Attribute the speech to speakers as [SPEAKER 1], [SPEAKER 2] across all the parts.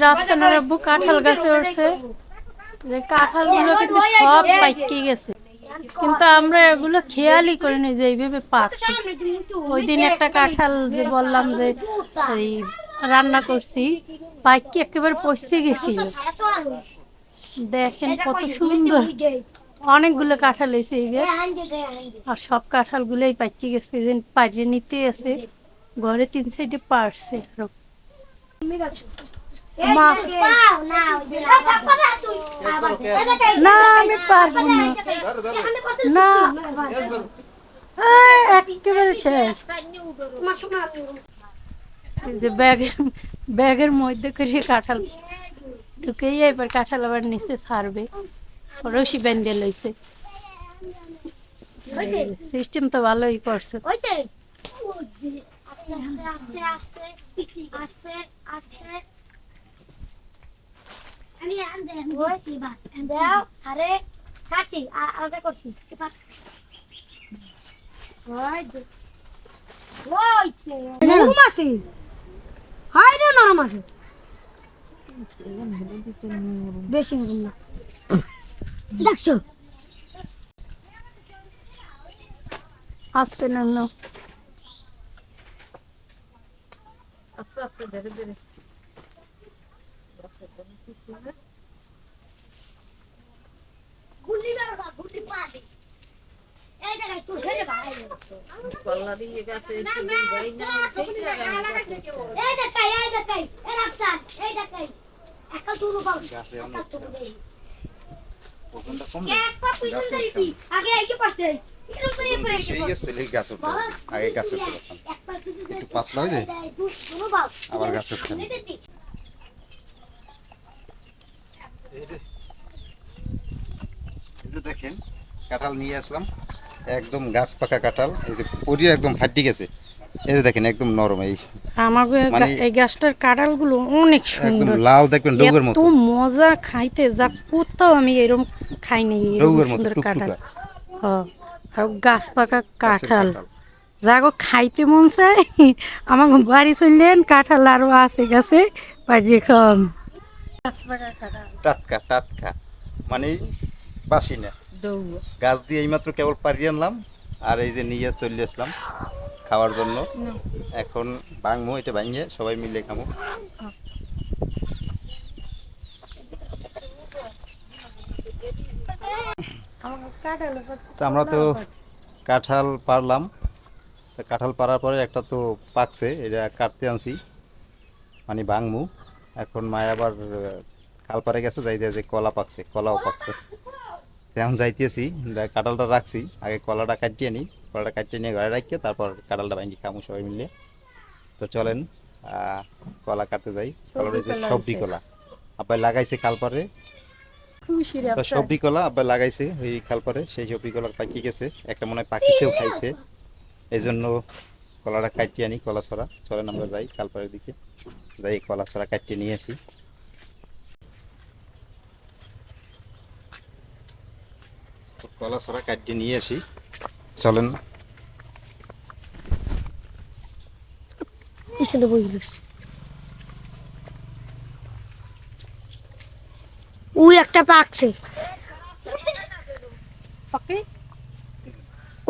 [SPEAKER 1] রাফসানার আব্বু কাঁঠাল গাছে উঠছে, যে কাঁঠালগুলো কিন্তু সব পাইকে গেছে, কিন্তু আমরা এগুলো খেয়ালই করিনি যে এইভাবে পাকছে। ওই দিন একটা কাঁঠাল যে বললাম যে এই রান্না করছি, পাইকে একেবারে পচতে গেছিল। দেখেন কত সুন্দর, অনেকগুলো কাঁঠাল হয়েছে এইবার, আর সব কাঁঠালগুলোই পাইকে গেছে, যে পাড়িয়ে নিতে আছে ঘরে 3 সাইডে পারছে। না আমি পারবো না, না একেবারে শেষ। যে ব্যাগের মধ্যে করে কাঁঠাল ঢুকেই এবার কাঁঠাল আবার নিচে ছাড়বে, রশি বেঁধে লইছে। সিস্টেম তো ভালোই করছে।
[SPEAKER 2] বেশি না দেখছো
[SPEAKER 1] আস্তে না
[SPEAKER 3] আস্তে আস্তে ধীরে ধীরে পাল্লা দিয়ে গাছে যাই না সেই
[SPEAKER 4] দেখেন কাঁঠাল নিয়ে আসলাম, একদম গাছ পাকা কাঁঠাল, এই যে পরিও একদম ফাটি গেছে। এই যে দেখেন একদম নরম, এই
[SPEAKER 1] আমাকে এই গাছটার কাঁঠালগুলো অনেক
[SPEAKER 4] একদম
[SPEAKER 1] সুন্দর,
[SPEAKER 4] লাল, দেখবেন ডোগের মতো,
[SPEAKER 1] এত মজা খাইতে, যা কোথাও আমি এরকম খাইনি
[SPEAKER 4] ডোগের মতো
[SPEAKER 1] সুন্দর কাঁঠাল।
[SPEAKER 4] টুকটুকা।
[SPEAKER 1] আর গাছ পাকা কাঁঠাল যাগো খাইতে মন চাই, আমার বাড়ি চললেন কাঁঠাল আরো আছে গাছে পাঠিয়ে খাম। গাছ পাকা কাঁঠাল
[SPEAKER 4] টাটকা টাটকা, মানে বাসি না, গাছ দিয়ে এইমাত্র কেবল পাড়িয়ে আনলাম, আর এই যে নিয়ে চলে আসলাম খাওয়ার জন্য। এখন ভাঙবো, এটা ভাঙিয়ে সবাই মিলে খাবো। আমরা তো কাঁঠাল পারলাম, কাঁঠাল পাড়ার পরে একটা তো পাকছে, এটা কাটতে আনছি, মানে ভাঙমু। এখন মায় আবার খাল পাড়ে গেছে, যাইতে যে কলা পাকছে, কলাও পাকছে, এখন যাইতেছি, কাঁঠালটা রাখছি, আগে কলাটা কাটিয়ে নিই, কলাটা কাটিয়ে নিয়ে ঘরে রাখিয়ে তারপর কাঁঠালটা ভাঙি খামু সবাই মিলে। তো চলেন কলা কাটতে যাই। কলা রয়েছে সবজি কলা, আব্বাই লাগাইছে খাল পাড়ে, তো সবজি কলা আব্বাই লাগাইছে ওই খাল পাড়ে, সেই সবজি কলা পাকি গেছে, একটা মনে হয় পাখিতেও খাইছে, এই জন্য কলাটা কাটিয়ে আনি, কলা ছড়া। চলেন আমরা যাই খাল পাড়ের দিকে, যাই কলা ছড়া কাটিয়ে নিয়ে আসি। কলা ছড়া কাটিয়ে নিয়ে আসি, চলেন।
[SPEAKER 2] ওই একটা পাকছে,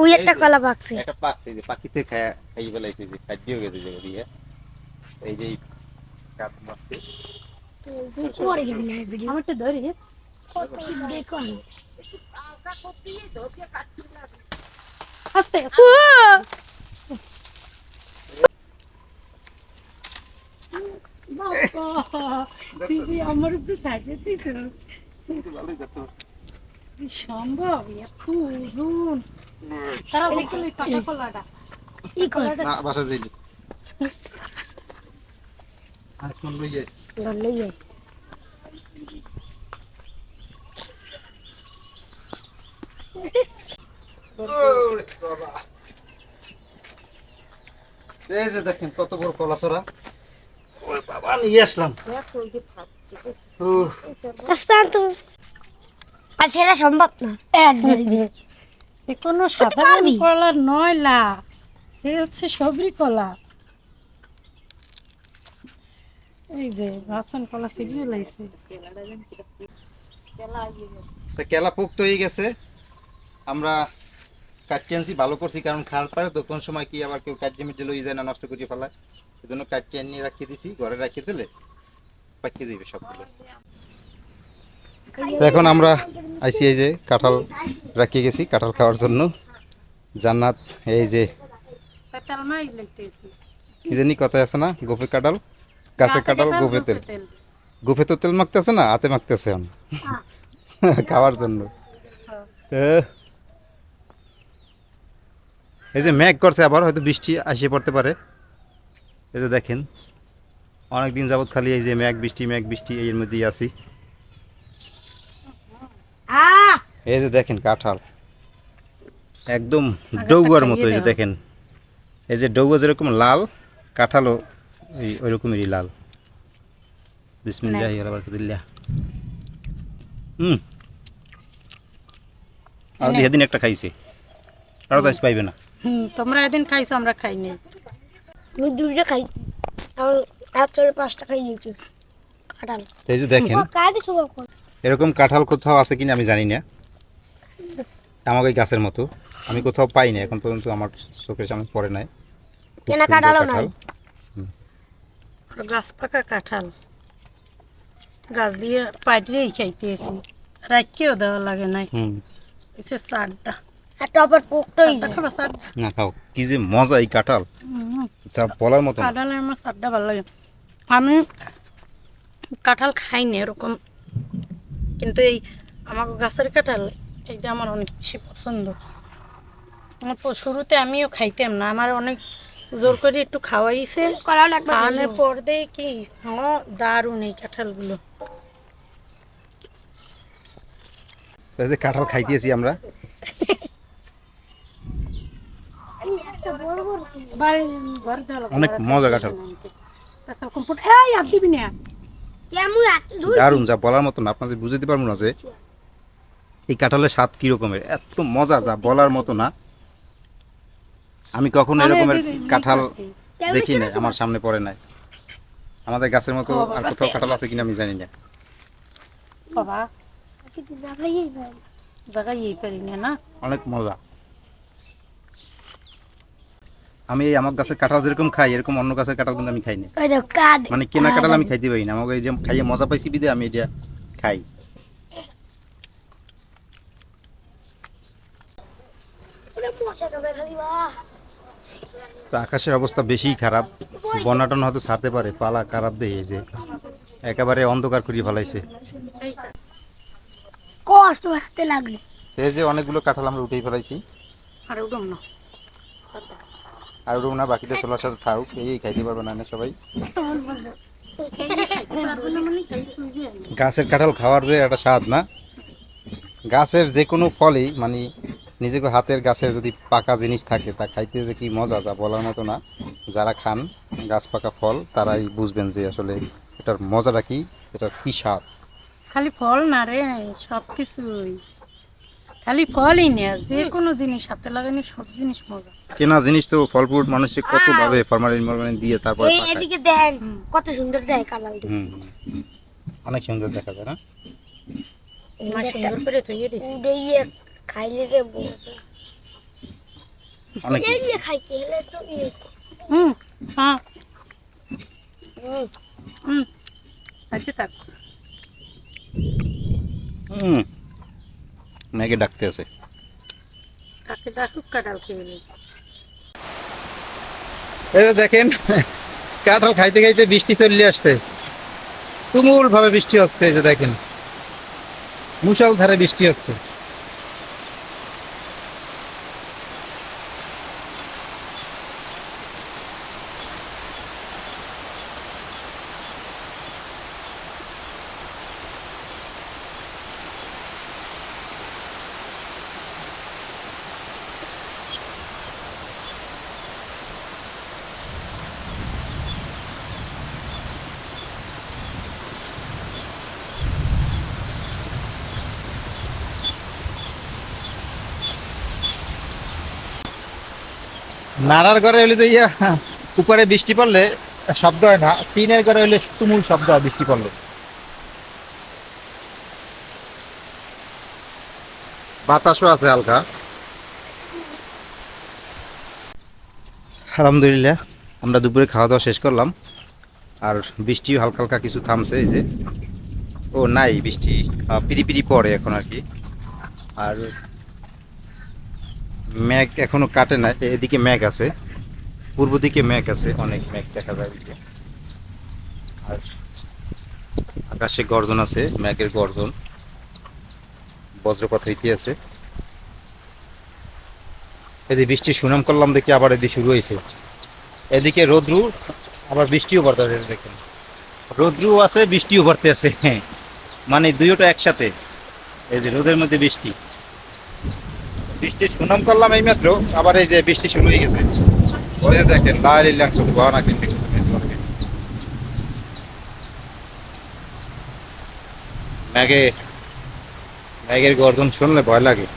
[SPEAKER 2] ওই একটা কলা পাকছে,
[SPEAKER 4] একটা পাকছে, যে পাখিতে খাই ফেলাইছে, যে খাদ্যও গেছে যে দিয়ে, এই যে কাপ মাছছে।
[SPEAKER 1] আমি তো ধরি আস্তে তুই আমার উপরে সাইডে সম্ভব এত ওজন, তারা দেখলে পাকা কলাটা
[SPEAKER 4] বাসা যাই এই যে দেখেন কত বড় কলা ছড়া, ওরে বাবা নিয়ে আসলাম।
[SPEAKER 2] সেটা সম্ভব না,
[SPEAKER 1] কোনো সাধারণ কলা নয় লা, এই হচ্ছে সবরি কলা। এই যে ভাবছেন কলা সিরিয়ে লাইছে।
[SPEAKER 4] তা কেলা পোক্ত হয়ে গেছে, আমরা কাটতে আনছি, ভালো করছি, কারণ খাল পারে তো কোন সময় কি আবার কেউ কাটিয়ে মিটে লই যায় না, নষ্ট করে ফেলায়, এই জন্য কাটিয়ে নিয়ে রাখিয়ে দিছি, ঘরে রাখিয়ে দিলে পাকিয়ে যাবে সবগুলো। তো এখন আমরা আইসি এই যে কাঁঠাল রাখিয়ে গেছি কাঁঠাল খাওয়ার জন্য। জান্নাত এই যে
[SPEAKER 1] তেল মাই লইতেছি।
[SPEAKER 4] কি জানি কথায় আছে না, গোপে কাঁঠাল, গাছে কাঁঠাল, গোপে তেল। গোপে তো তেল মাখতেছে না, হাতে মাখতেছে এখন খাওয়ার জন্য। তো এই যে মেঘ করছে, আবার হয়তো বৃষ্টি আসিয়ে পড়তে পারে। এই যে দেখেন অনেক দিন যাবত খালি এই যে মেঘ বৃষ্টি এর মধ্যেই আছি। এই যে দেখেন কাঁঠাল একদম ডৌগার মতো। এই যে দেখেন, এই যে ডৌগা যেরকম লাল, কাঁঠালও ওই রকমেরই লাল। বিসমিল্লাহি ওয়া বারাকাতুল্লাহ। আর দিন একটা খাইছে, আর তো পাইবে না।
[SPEAKER 1] তোমরা এদিন খাইছো, আমরা খাইনি।
[SPEAKER 2] আমি দুইটা খাই, আর আর তোর 5টা খাই দিয়েছি কাঁঠাল।
[SPEAKER 4] এই যে দেখেন
[SPEAKER 2] কাটি সব
[SPEAKER 4] এরকম কাঁঠাল কোথাও আছে কিনা আমি জানি না, আমাকে গাছের মতো আমি কোথাও পাই না এখন পর্যন্ত, আমার চোখের সামনে পড়ে নাই। খুব
[SPEAKER 2] কেনা
[SPEAKER 4] সুন্দর
[SPEAKER 2] কাঁঠালও নাই।
[SPEAKER 1] গাছ পাকা কাঁঠাল, গাছ দিয়ে পাইটেই খাইতেছি, রাখকেও দেওয়া লাগে নাই। এসে চারটা
[SPEAKER 2] আর টপার পোকটাই
[SPEAKER 1] খাবার চার।
[SPEAKER 4] না খাও, কি যে মজা এই কাঁঠাল, যা বলার মতো না।
[SPEAKER 1] কাঁঠালের আমার চারটা ভালো লাগে। আমি কাঁঠাল খাইনি এরকম, কিন্তু এই আমার গাছের কাঁঠাল এইটা আমার অনেক বেশি পছন্দ। আমার শুরুতে আমিও খাইতাম না, আমার অনেক জোর করে একটু খাওয়াইছে, খাওয়ানোর পর দিয়ে কি দারুণ এই কাঁঠালগুলো।
[SPEAKER 4] এই যে কাঁঠাল খাইতেছি আমরা, অনেক মজা কাঁঠাল, দারুণ, যা বলার মতো না। আপনাদের বুঝতে পারবো না যে এই কাঁঠালের স্বাদ কি রকমের, এত মজা যা বলার মতো না। আমি কখনো এরকমের কাঁঠাল দেখি নাই, আমার সামনে পড়ে নাই। আমাদের গাছের মতো আর কোথাও কাঁঠাল আছে কিনা আমি জানি না।
[SPEAKER 1] বাবা জায়গায় পারি না।
[SPEAKER 4] অনেক মজা। আমি এই আমার গাছের কাঁঠাল যেরকম খাই, এরকম অন্য গাছের কাঁঠাল কিন্তু আমি খাই না। মানে কেনা কাঁঠাল আমি খাইতে পারি না, আমাকে এই যে খাইয়ে মজা পাইছি বিদে আমি এটা খাই। তো আকাশের অবস্থা বেশি খারাপ, বন্যাটন হয়তো ছাড়তে পারে, পালা খারাপ দেয় যে একেবারে অন্ধকার করিয়ে ফেলাইছে।
[SPEAKER 2] কষ্ট হাতে লাগলে
[SPEAKER 4] এই যে অনেকগুলো কাঁঠাল আমরা উঠেই ফেলাইছি,
[SPEAKER 1] আর উঠুম না,
[SPEAKER 4] আর উঠুম না, বাকিটা ছোলার সাথে থাকুক, এই খাইতে পারবে না সবাই। গাছের কাঁঠাল খাওয়ার যে একটা স্বাদ না, গাছের যে কোনো ফলই মানে নিজেকে হাতের গাছের যদি পাকা জিনিস থাকে তা খাইতে যে কি মজা, যা বলার মতো না। যারা খান গাছ পাকা ফল তারাই বুঝবেন যে আসলে এটার মজাটা কি, এটার কি স্বাদ।
[SPEAKER 1] খালি ফল না রে, সব কিছুই খালি ফলই না, যে কোনো জিনিস হাতে লাগানি সব জিনিস মজা।
[SPEAKER 4] কেনা জিনিস তো ফল ফ্রুট মানুষে কত ভাবে ফরমালিন দিয়ে তারপরে পাকায়।
[SPEAKER 2] এদিকে দেখেন কত সুন্দর দেয় কালারটা।
[SPEAKER 4] অনেক সুন্দর দেখা যায় না,
[SPEAKER 1] মা সুন্দর করে ধুইয়ে দিছি।
[SPEAKER 2] উড়িয়ে খাইলে যে বসে
[SPEAKER 4] অনেক
[SPEAKER 2] এই খাইতে হলে তো
[SPEAKER 1] হ্যাঁ আচ্ছা থাক।
[SPEAKER 4] মেঘে ডাকতে আছে,
[SPEAKER 1] কাকে ডাকুক, কাঁঠাল খেয়ে নি।
[SPEAKER 4] এই যে দেখেন কাঁঠাল খাইতে খাইতে বৃষ্টি চলে আসছে, তুমুল ভাবে বৃষ্টি হচ্ছে। এই যে দেখেন মুষলধারে বৃষ্টি হচ্ছে। নাড়ার ঘরে হইলে যে উপরে বৃষ্টি পড়লে শব্দ হয় না, টিনের ঘরে হইলে তুমুল শব্দ হয় বৃষ্টি পড়লে। বাতাসও আছে হালকা। আলহামদুলিল্লাহ আমরা দুপুরে খাওয়া দাওয়া শেষ করলাম, আর বৃষ্টিও হালকা হালকা কিছু থামছে। এই যে ও নাই বৃষ্টি, পিরি পিরি পড়ে এখন আর কি। আর মেঘ এখনো কাটে না, এদিকে মেঘ আছে, পূর্ব দিকে মেঘ আছে, অনেক মেঘ দেখা যায় এদিকে। আর আকাশে গর্জন আছে, মেঘের গর্জন, বজ্রপাত হইতে আছে। এদিকে বৃষ্টি সুনাম করলাম দেখি আবার এদিকে শুরু হয়েছে। এদিকে রোদ্রু, আবার বৃষ্টিও পড়তে আছে দেখেন, রোদ্রু আছে বৃষ্টিও পড়তে আছে, হ্যাঁ মানে দুইটা একসাথে। এই যে রোদের মধ্যে বৃষ্টি, বৃষ্টির সুনাম করলাম এই মাত্র, আবার এই যে বৃষ্টি শুরু হয়ে গেছে। ওই যে দেখেন লাইলাম শুধু বাহানা কিনতে মেঘে, মেঘের গর্জন শুনলে ভয় লাগে।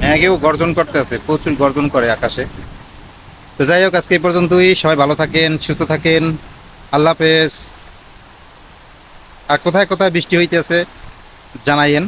[SPEAKER 4] মেঘেও গর্জন করতে আছে, প্রচুর গর্জন করে আকাশে। তো যাই হোক, আজকে এই পর্যন্তই। সবাই ভালো থাকেন, সুস্থ থাকেন, আল্লাহ হাফেজ। আর কোথায় কোথায় বৃষ্টি হইতেছে জানাইয়েন।